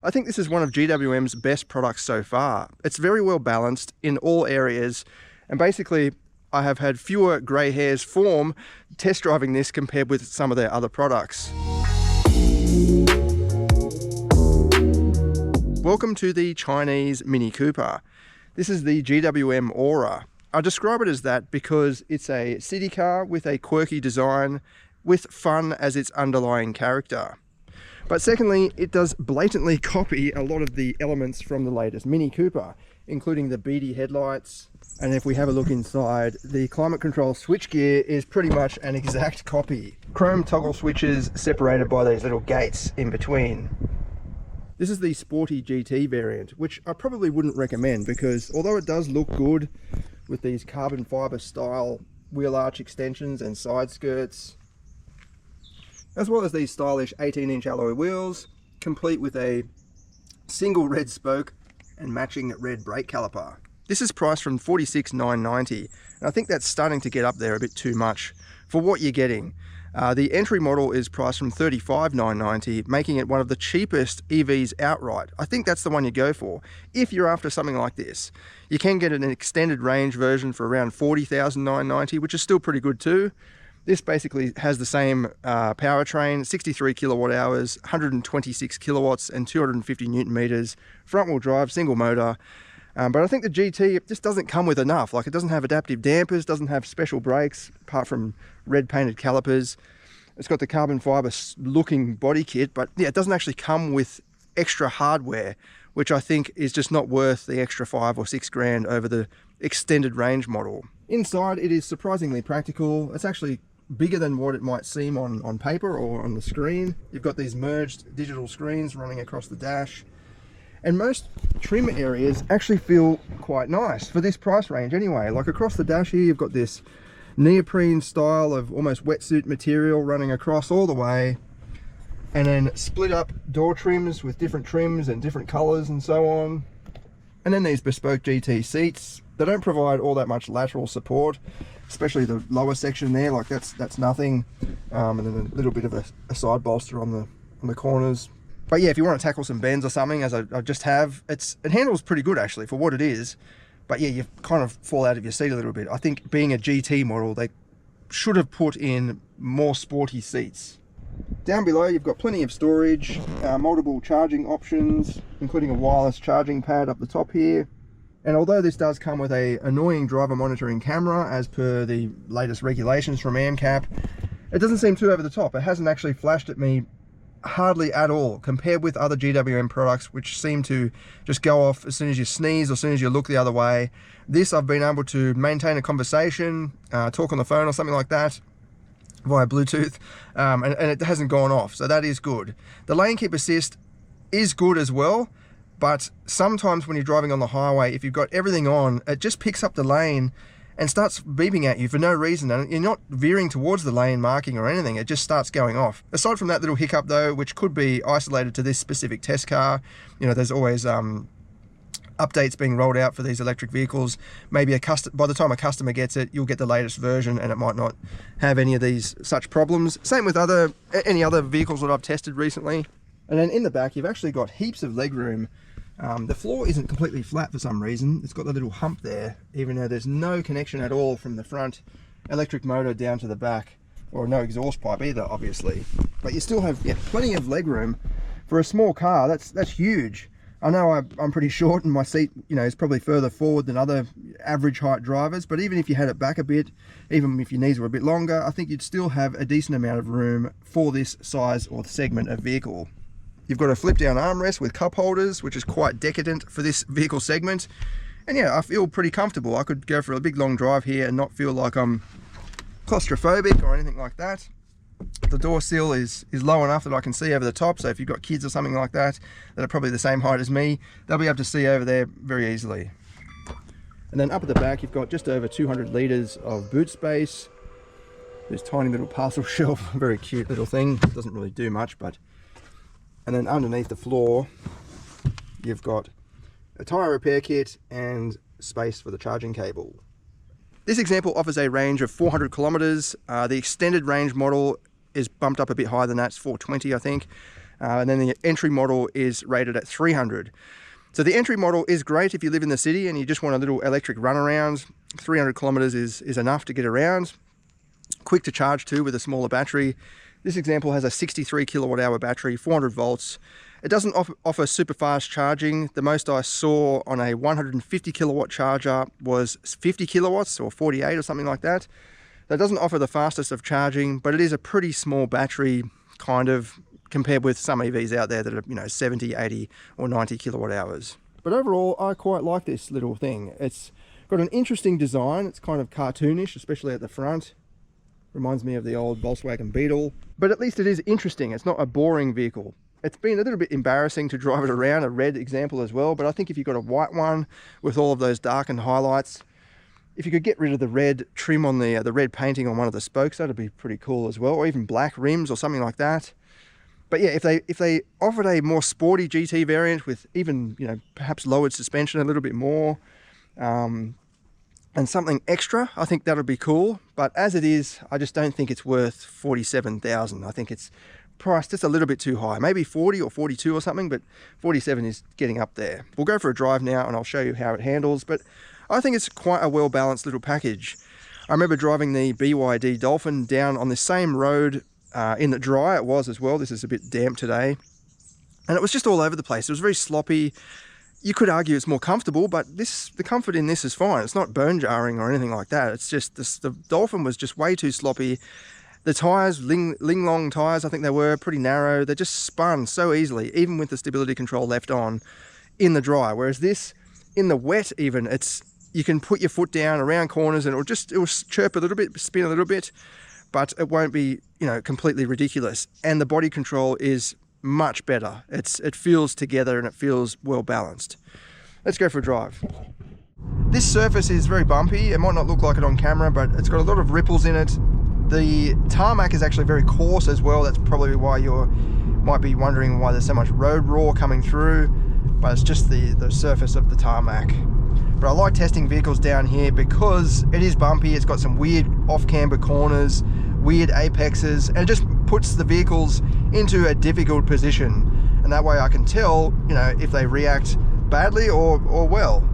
I think this is one of GWM's best products so far. It's very well balanced in all areas, and basically I have had fewer grey hairs form test driving this compared with some of their other products. Welcome to the Chinese Mini Cooper. This is the GWM Ora. I describe it as that because it's a city car with a quirky design with fun as its underlying character. But secondly, it does blatantly copy a lot of the elements from the latest Mini Cooper, including the beady headlights. And if we have a look inside, the climate control switchgear is pretty much an exact copy. Chrome toggle switches separated by these little gates in between. This is the Sporty GT variant, which I probably wouldn't recommend because although it does look good with these carbon fiber style wheel arch extensions and side skirts, as well as these stylish 18-inch alloy wheels, complete with a single red spoke and matching red brake caliper. This is priced from $46,990, and I think that's starting to get up there a bit too much for what you're getting. The entry model is priced from $35,990, making it one of the cheapest EVs outright. I think that's the one you go for if you're after something like this. You can get an extended range version for around $40,990, which is still pretty good too. This basically has the same powertrain, 63 kilowatt hours, 126 kilowatts and 250 newton meters, front wheel drive, single motor. But I think the GT just doesn't come with enough. Like, it doesn't have adaptive dampers, doesn't have special brakes, apart from red painted calipers. It's got the carbon fiber looking body kit, but yeah, it doesn't actually come with extra hardware, which I think is just not worth the extra $5 or $6 grand over the extended range model. Inside, it is surprisingly practical. It's actually bigger than what it might seem on paper or on the screen. You've got these merged digital screens running across the dash. And most trim areas actually feel quite nice for this price range anyway. Like across the dash here, you've got this neoprene style of almost wetsuit material running across all the way. And then split up door trims with different trims and different colors and so on. And then these bespoke GT seats. They don't provide all that much lateral support, especially the lower section there. Like that's nothing. And then a little bit of a side bolster on the corners. But yeah, if you want to tackle some bends or something, as I just have, it handles pretty good actually for what it is. But yeah, you kind of fall out of your seat a little bit. I think being a GT model, they should have put in more sporty seats. Down below, you've got plenty of storage, multiple charging options, including a wireless charging pad up the top here. And although this does come with an annoying driver monitoring camera, as per the latest regulations from AMCAP, it doesn't seem too over the top. It hasn't actually flashed at me hardly at all compared with other GWM products, which seem to just go off as soon as you sneeze or as soon as you look the other way. This, I've been able to maintain a conversation, talk on the phone or something like that via Bluetooth, and it hasn't gone off, so that is good. The lane keep assist is good as well, but sometimes when you're driving on the highway, if you've got everything on, it just picks up the lane and starts beeping at you for no reason, and you're not veering towards the lane marking or anything. It just starts going off. Aside from that little hiccup though, which could be isolated to this specific test car, you know, there's always updates being rolled out for these electric vehicles. Maybe by the time a customer gets it, you'll get the latest version and it might not have any of these such problems. Same with any other vehicles that I've tested recently. And then in the back, you've actually got heaps of legroom. The floor isn't completely flat for some reason. It's got the little hump there, even though there's no connection at all from the front electric motor down to the back, or no exhaust pipe either, obviously. But you still have plenty of legroom for a small car. That's huge. I know I'm pretty short and my seat, you know, is probably further forward than other average height drivers, but even if you had it back a bit, even if your knees were a bit longer, I think you'd still have a decent amount of room for this size or segment of vehicle. You've got a flip down armrest with cup holders, which is quite decadent for this vehicle segment. And yeah, I feel pretty comfortable. I could go for a big long drive here and not feel like I'm claustrophobic or anything like that. The door sill is low enough that I can see over the top, so if you've got kids or something like that that are probably the same height as me, they'll be able to see over there very easily. And then up at the back, you've got just over 200 litres of boot space. This tiny little parcel shelf, very cute little thing. Doesn't really do much, but... And then underneath the floor, you've got a tyre repair kit and space for the charging cable. This example offers a range of 400 kilometers. The extended range model is bumped up a bit higher than that. It's 420, I think. And then the entry model is rated at 300. So the entry model is great if you live in the city and you just want a little electric runaround. 300 kilometers is enough to get around. Quick to charge too with a smaller battery. This example has a 63 kilowatt hour battery, 400 volts. It doesn't offer super fast charging. The most I saw on a 150 kilowatt charger was 50 kilowatts or 48 or something like that. That doesn't offer the fastest of charging, but it is a pretty small battery, kind of, compared with some EVs out there that are, you know, 70, 80 or 90 kilowatt hours. But overall, I quite like this little thing. It's got an interesting design. It's kind of cartoonish, especially at the front. Reminds me of the old Volkswagen Beetle. But at least it is interesting. It's not a boring vehicle. It's been a little bit embarrassing to drive it around, a red example as well, but I think if you've got a white one with all of those darkened highlights, if you could get rid of the red trim on the red painting on one of the spokes, that'd be pretty cool as well, or even black rims or something like that. But yeah, if they offered a more sporty GT variant with even, you know, perhaps lowered suspension a little bit more, and something extra, I think that would be cool. But as it is, I just don't think it's worth $47,000. I think it's priced just a little bit too high, maybe 40 or 42 or something, but 47 is getting up there. We'll go for a drive now and I'll show you how it handles, but I think it's quite a well-balanced little package. I remember driving the BYD Dolphin down on the same road in the dry it was as well. This is a bit damp today, and it was just all over the place. It was very sloppy. You could argue it's more comfortable, but the comfort in this is fine. It's not bone jarring or anything like that. It's just the Dolphin was just way too sloppy. The tyres, Ling Long tyres, I think they were pretty narrow. They just spun so easily, even with the stability control left on in the dry. Whereas this, in the wet even, you can put your foot down around corners and it will chirp a little bit, spin a little bit, but it won't be, you know, completely ridiculous. And the body control is much better. It feels together and it feels well balanced. Let's go for a drive. This surface is very bumpy. It might not look like it on camera, but it's got a lot of ripples in it. The tarmac is actually very coarse as well. That's probably why you might be wondering why there's so much road raw coming through, but it's just the surface of the tarmac. But I like testing vehicles down here because it is bumpy. It's got some weird off-camber corners, weird apexes, and it just puts the vehicles into a difficult position. And that way I can tell, you know, if they react badly or well.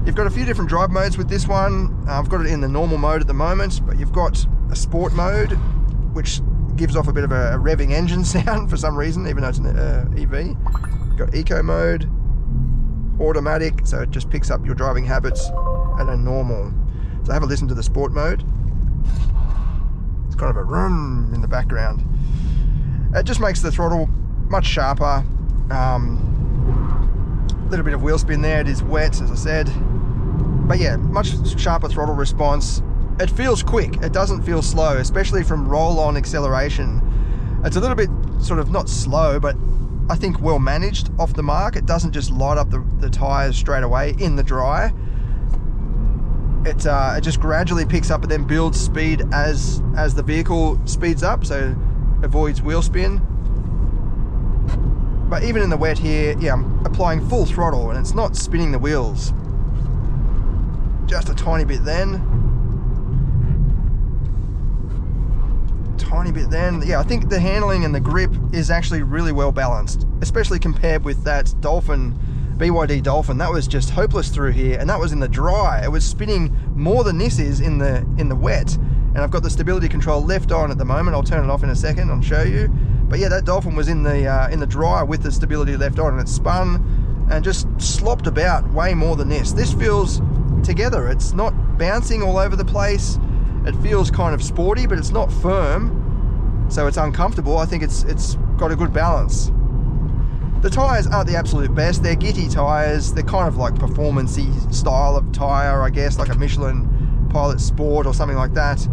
You've got a few different drive modes with this one. I've got it in the normal mode at the moment, but you've got a sport mode, which gives off a bit of a revving engine sound for some reason, even though it's an EV. You've got eco mode, automatic, so it just picks up your driving habits, and a normal. So have a listen to the sport mode. It's kind of a rum in the background. It just makes the throttle much sharper. A little bit of wheel spin there. It is wet, as I said. But yeah, much sharper throttle response. It feels quick. It doesn't feel slow, especially from roll-on acceleration. It's a little bit sort of not slow, but I think well managed off the mark. It doesn't just light up the tires straight away in the dry. It just gradually picks up and then builds speed as the vehicle speeds up, so avoids wheel spin. But even in the wet here, yeah, I'm applying full throttle and it's not spinning the wheels. Just a tiny bit then. Tiny bit then. Yeah, I think the handling and the grip is actually really well balanced, especially compared with that Dolphin, BYD Dolphin. That was just hopeless through here, and that was in the dry. It was spinning more than this is in the wet. And I've got the stability control left on at the moment. I'll turn it off in a second, I'll show you. But yeah, that Dolphin was in the dry with the stability left on, and it spun and just slopped about way more than this. This feels together. It's not bouncing all over the place. It feels kind of sporty, but it's not firm, so it's uncomfortable. I think it's got a good balance. The tyres aren't the absolute best. They're Gitty tyres. They're kind of like performance-y style of tyre, I guess, like a Michelin Pilot Sport or something like that.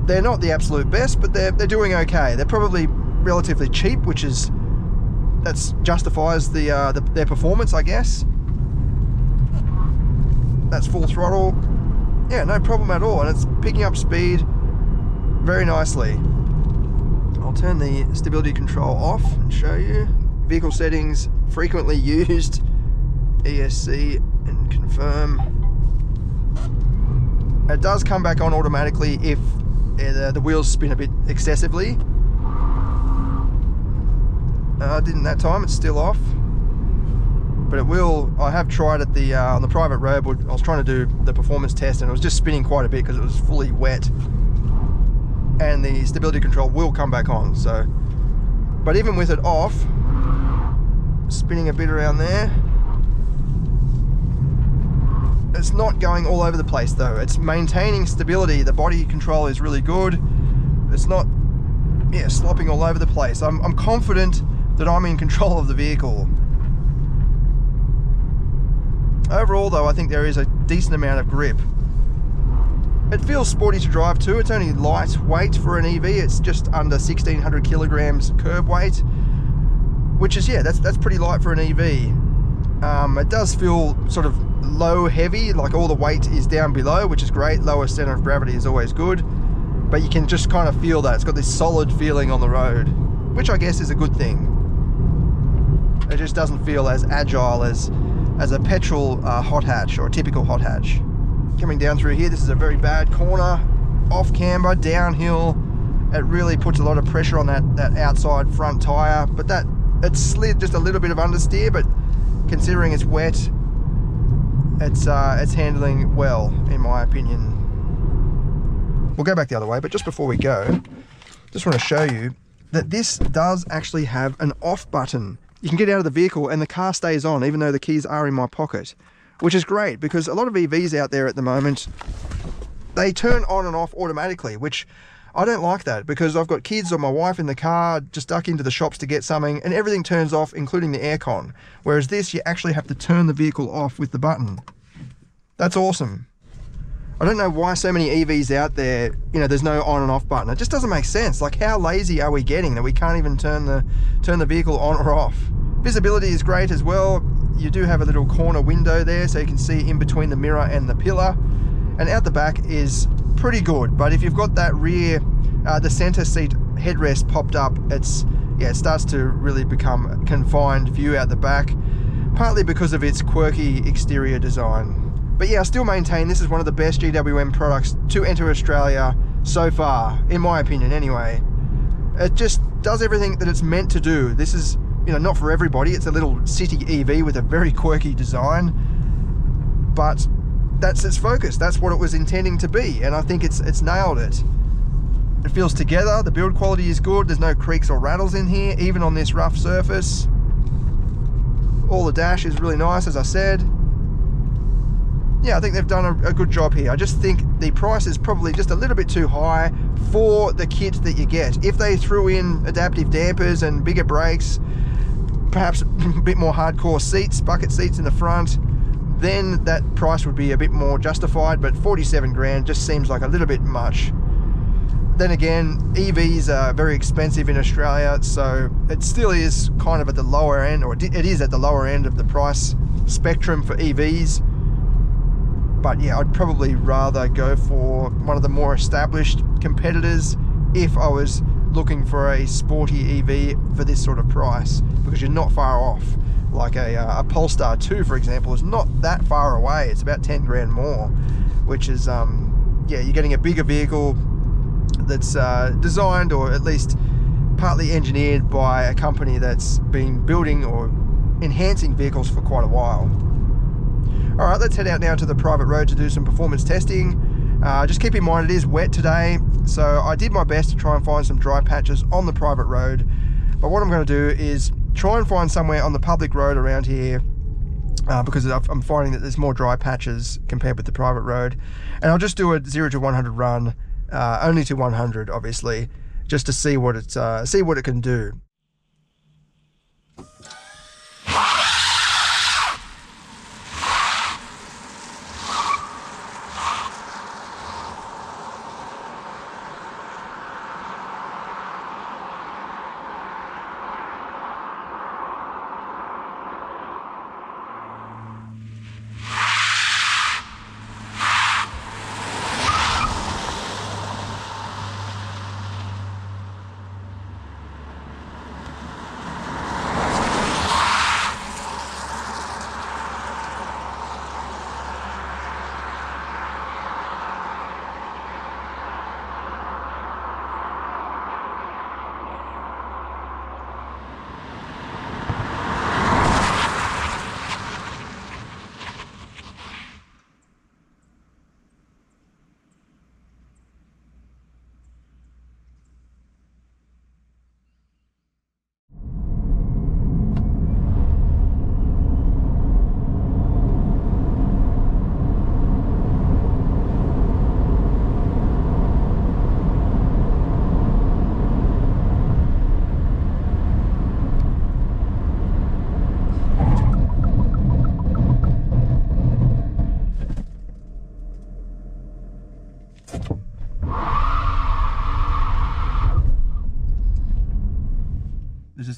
They're not the absolute best, but they're doing okay. They're probably relatively cheap, that justifies their performance, I guess. That's full throttle. Yeah, no problem at all, and it's picking up speed very nicely. I'll turn the stability control off and show you. Vehicle settings, frequently used, ESC, and confirm. It does come back on automatically if the wheels spin a bit excessively. Didn't that time, it's still off. But it will, I have tried it on the private road. I was trying to do the performance test and it was just spinning quite a bit because it was fully wet. And the stability control will come back on, so. But even with it off, spinning a bit around there, it's not going all over the place though. It's maintaining stability. The body control is really good. It's not, yeah, slopping all over the place. I'm confident that I'm in control of the vehicle. Overall though, I think there is a decent amount of grip. It feels sporty to drive too. It's only lightweight for an EV. It's just under 1,600 kilograms curb weight, which is, yeah, that's pretty light for an EV. It does feel sort of low heavy, like all the weight is down below, which is great. Lower center of gravity is always good, but you can just kind of feel that. It's got this solid feeling on the road, which I guess is a good thing. It just doesn't feel as agile as a petrol hot hatch or a typical hot hatch. Coming down through here, this is a very bad corner, off camber, downhill. It really puts a lot of pressure on that outside front tire, but it slid just a little bit of understeer, but considering it's wet, it's handling well, in my opinion. We'll go back the other way, but just before we go, just want to show you that this does actually have an off button. You can get out of the vehicle and the car stays on even though the keys are in my pocket, which is great because a lot of EVs out there at the moment, they turn on and off automatically, which I don't like that because I've got kids or my wife in the car, just duck into the shops to get something and everything turns off, including the aircon. Whereas this, you actually have to turn the vehicle off with the button. That's awesome. I don't know why so many EVs out there, you know, there's no on and off button. It just doesn't make sense. Like, how lazy are we getting that we can't even turn the vehicle on or off? Visibility is great as well. You do have a little corner window there so you can see in between the mirror and the pillar. And out the back is pretty good, but if you've got that rear, the center seat headrest popped up, it starts to really become a confined view out the back, partly because of its quirky exterior design. But yeah, I still maintain this is one of the best GWM products to enter Australia so far, in my opinion anyway. It just does everything that it's meant to do. This is, you know, not for everybody. It's a little city EV with a very quirky design, but that's its focus. That's what it was intending to be, and I think it's nailed it. It feels together. The build quality is good. There's no creaks or rattles in here, even on this rough surface. All the dash is really nice, as I said. Yeah, I think they've done a good job here. I just think the price is probably just a little bit too high for the kit that you get. If they threw in adaptive dampers and bigger brakes, perhaps a bit more hardcore seats, bucket seats in the front, then that price would be a bit more justified, but 47 grand just seems like a little bit much. Then again, EVs are very expensive in Australia, so it still is kind of at the lower end, or it is at the lower end of the price spectrum for EVs. But yeah, I'd probably rather go for one of the more established competitors if I was looking for a sporty EV for this sort of price, because you're not far off. Like a Polestar 2, for example, is not that far away. It's about 10 grand more, which is, yeah, you're getting a bigger vehicle that's designed, or at least partly engineered by a company that's been building or enhancing vehicles for quite a while. All right, let's head out now to the private road to do some performance testing. Just keep in mind it is wet today, so I did my best to try and find some dry patches on the private road. But what I'm going to do is try and find somewhere on the public road around here, because I'm finding that there's more dry patches compared with the private road. And I'll just do a 0 to 100 run, only to 100 obviously, just to see what it can do.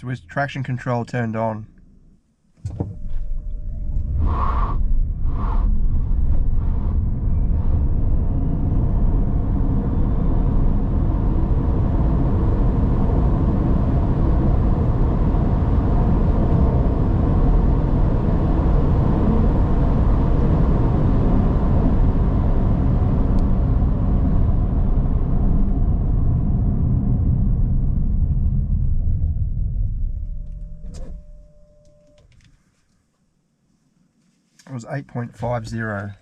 closed with traction control turned on. It was 8.50.